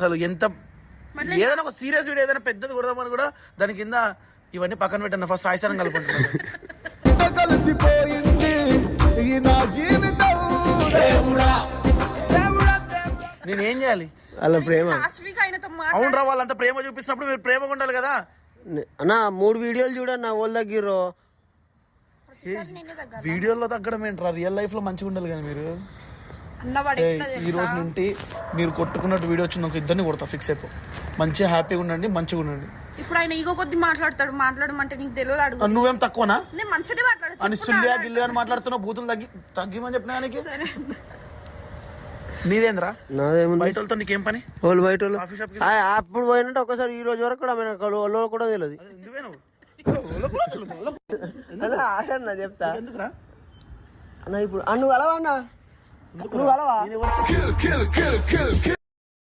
అసలు ఎంత ఏదైనా ఒక సీరియస్ వీడియో ఏదైనా పెద్దది కొడదామని కూడా దాని కింద ఇవన్నీ పక్కన పెట్టండి. ఫస్ట్ సాయిసారం కలుపుకుంటున్నాను. నేనేం చేయాలి? వాళ్ళ ప్రేమ అవునరా, వాళ్ళంత ప్రేమ చూపిస్తున్నప్పుడు మీరు ప్రేమగా ఉండాలి కదా అన్న. 3 వీడియోలు చూడన్న వాళ్ళ దగ్గర. వీడియోలో తగ్గడం ఏంట్రా, రియల్ లైఫ్ లో మంచిగా ఉండాలి కదా మీరు. ఈ రోజు నుండి మీరు కొట్టుకున్నట్టు వీడియో వచ్చింది ఒక ఇద్దరిని కొడతా, ఫిక్స్ అయిపో. మంచిగా హ్యాపీగా ఉండండి, మంచిగా ఉండండి. ఇప్పుడు ఆయన ఈగో కొద్ది మాట్లాడతాడు, మాట్లాడమంటే నీకు తెలియదు. అడుగు. నువ్వేం తక్కువనా? నేను మంచిగా మాట్లాడచ్చు అని సుల్లియా గిల్లి అని మాట్లాడుతున్నావు. బూతులు తగ్గిమని చెప్పినా ఆయనకి. నీదేంద్రా? నాదేముంది? బయట వాళ్ళతో నీకేం పని? వాళ్ళు బయట కాఫీ షాప్ అప్పుడు పోయినట్టు ఒకసారి ఈ రోజు వరకు కూడా కూడా తెలియదు. చెప్తా ఎందుకురా అన్న. ఇప్పుడు నువ్వు అలవా అన్న, నువ్వు అలవా.